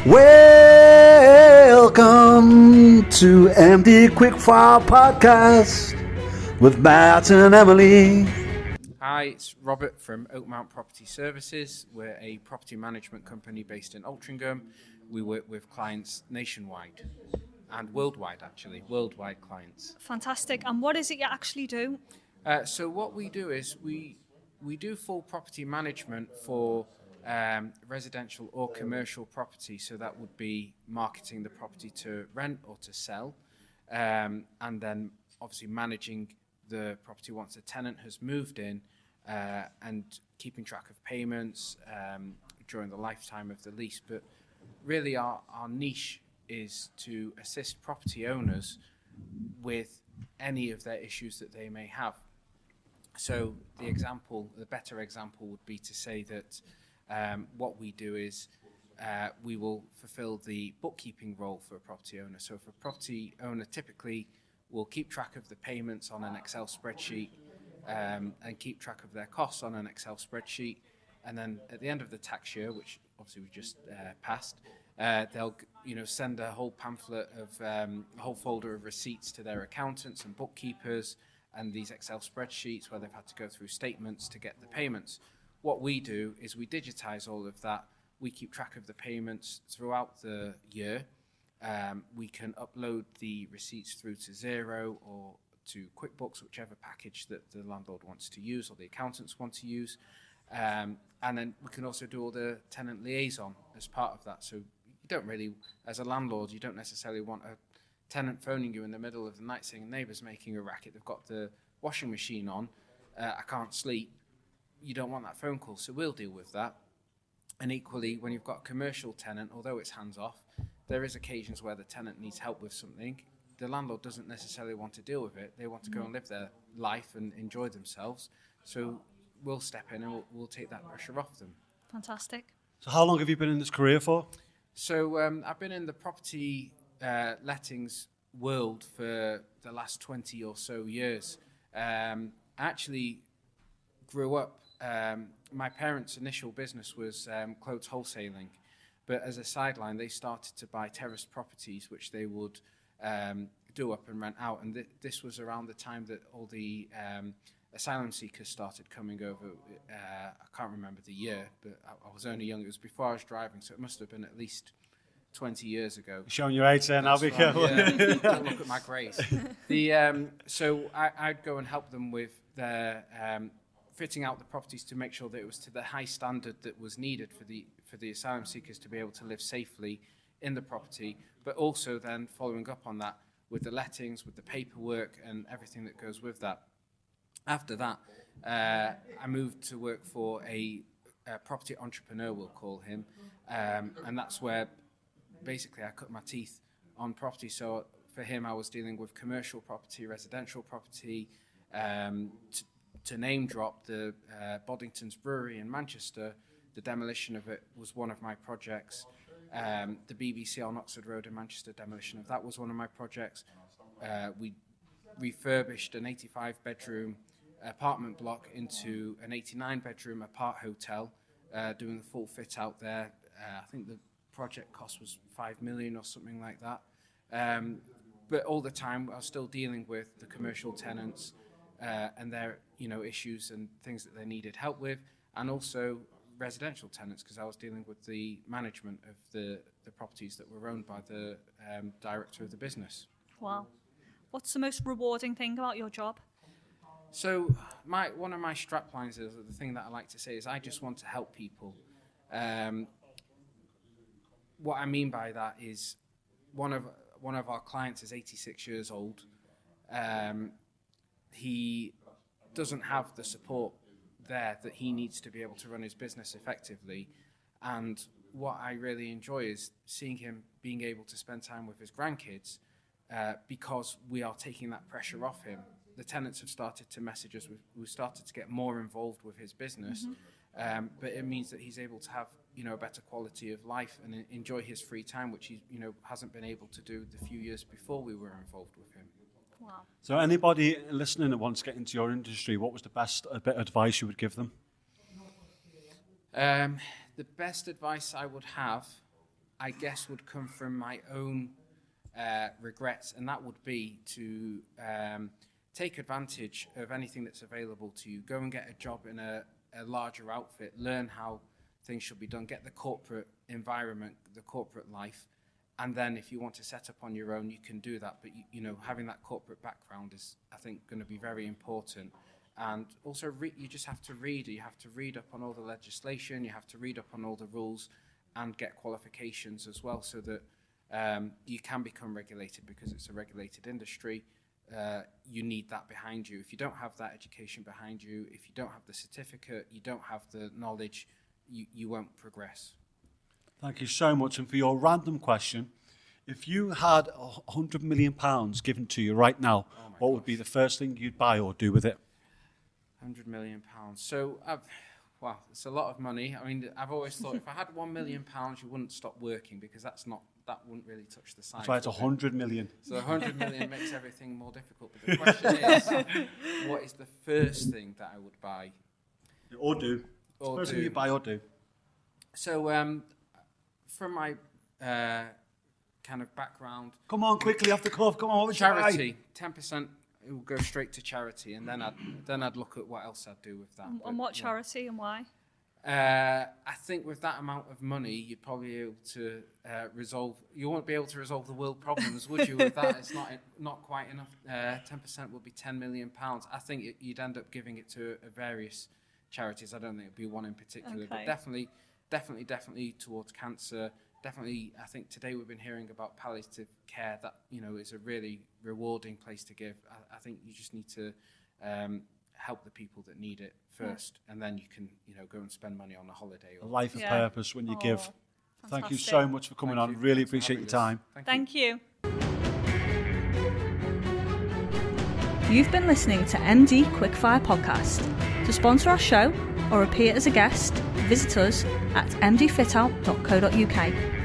Welcome to MD Quickfire Podcast with Matt and Emily. Hi, it's Robert from Oakmount Property Services. We're a property management company based in Altrincham. We work with clients nationwide and worldwide, actually, worldwide clients. Fantastic. And what is it you actually do? So what we do is we do full property management for residential or commercial property. So that would be marketing the property to rent or to sell, and then obviously managing the property once a tenant has moved in, and keeping track of payments during the lifetime of the lease. But really our niche is to assist property owners with any of their issues that they may have. So the better example would be to say that what we do is we will fulfill the bookkeeping role for a property owner. So if a property owner typically will keep track of the payments on an Excel spreadsheet, and keep track of their costs on an Excel spreadsheet, and then at the end of the tax year, which obviously we just passed, they'll send a whole pamphlet of a whole folder of receipts to their accountants and bookkeepers and these Excel spreadsheets where they've had to go through statements to get the payments. What we do is we digitize all of that. We keep track of the payments throughout the year. We can upload the receipts through to Xero or to QuickBooks, whichever package that the landlord wants to use or the accountants want to use. And then we can also do all the tenant liaison as part of that. So you don't really, as a landlord, you don't necessarily want a tenant phoning you in the middle of the night saying, neighbour's making a racket, they've got the washing machine on, I can't sleep. You don't want that phone call, so we'll deal with that. And equally, when you've got a commercial tenant, although it's hands-off, there is occasions where the tenant needs help with something. The landlord doesn't necessarily want to deal with it. They want to go and live their life and enjoy themselves. So we'll step in and we'll take that pressure off them. Fantastic. So how long have you been in this career for? So I've been in the property lettings world for the last 20 or so years. I actually grew up, my parents' initial business was clothes wholesaling, but as a sideline they started to buy terraced properties which they would do up and rent out, and this was around the time that all the asylum seekers started coming over. I can't remember the year, but I was only young. It was before I was driving, so it must have been at least 20 years ago. You're showing your age there now, be careful. Yeah. Don't look at my grades. So I'd go and help them with their fitting out the properties to make sure that it was to the high standard that was needed for the asylum seekers to be able to live safely in the property, but also then following up on that with the lettings, with the paperwork and everything that goes with that. After that, I moved to work for a property entrepreneur, we'll call him, and that's where basically I cut my teeth on property. So for him, I was dealing with commercial property, residential property, to name drop the Boddington's Brewery in Manchester. The demolition of it was one of my projects. The BBC on Oxford Road in Manchester, demolition of that was one of my projects. We refurbished an 85-bedroom apartment block into an 89-bedroom apart hotel, doing the full fit out there. I think the project cost was 5 million or something like that. But all the time I was still dealing with the commercial tenants and their issues and things that they needed help with, and also residential tenants, because I was dealing with the management of the properties that were owned by the director of the business. Wow. What's the most rewarding thing about your job? So one of my strap lines is, the thing that I like to say is, I just want to help people. What I mean by that is one of our clients is 86 years old. He doesn't have the support there that he needs to be able to run his business effectively, and what I really enjoy is seeing him being able to spend time with his grandkids, because we are taking that pressure off him. The tenants have started to message us. We've started to get more involved with his business, but it means that he's able to have a better quality of life and enjoy his free time, which he hasn't been able to do the few years before we were involved with him. Wow. So anybody listening that wants to get into your industry, what was the best bit of advice you would give them? The best advice I would have, I guess, would come from my own regrets, and that would be to take advantage of anything that's available to you. Go and get a job in a larger outfit, learn how things should be done, get the corporate environment, the corporate life, and then if you want to set up on your own, you can do that. But you know, having that corporate background is, I think, going to be very important. And also, you just have to read. You have to read up on all the legislation. You have to read up on all the rules, and get qualifications as well, so that you can become regulated, because it's a regulated industry. You need that behind you. If you don't have that education behind you, if you don't have the certificate, you don't have the knowledge, you won't progress. Thank you so much. And for your random question, if you had £100 million given to you right now, what would be the first thing you'd buy or do with it? £100 million. So, wow, it's a lot of money. I mean, I've always thought if I had £1 million, you wouldn't stop working, because that wouldn't really touch the size. That's why it's 100 million. So 100 million makes everything more difficult. But the question is, what is the first thing that I would buy? Or do. First thing you buy or do. So, from my kind of background, come on, quickly off the cuff. Come on, what would you buy? Charity. 10%. It will go straight to charity, and then I'd look at what else I'd do with that. And what charity and why? I think with that amount of money, you'd probably be able to resolve. You won't be able to resolve the world problems, would you? With that, it's not quite enough. 10% would be £10 million. I think you'd end up giving it to various charities. I don't think it'd be one in particular, but definitely towards cancer. Definitely, I think today we've been hearing about palliative care. That, you know, is a really rewarding place to give. I think you just need to help the people that need it first, and then you can, you know, go and spend money on a holiday. Or a life of purpose when you give. Fantastic. Thank you so much for coming on. Really appreciate your time. Thank you. You've been listening to MD Quickfire Podcast. To sponsor our show or appear as a guest, visit us at mdfitout.co.uk.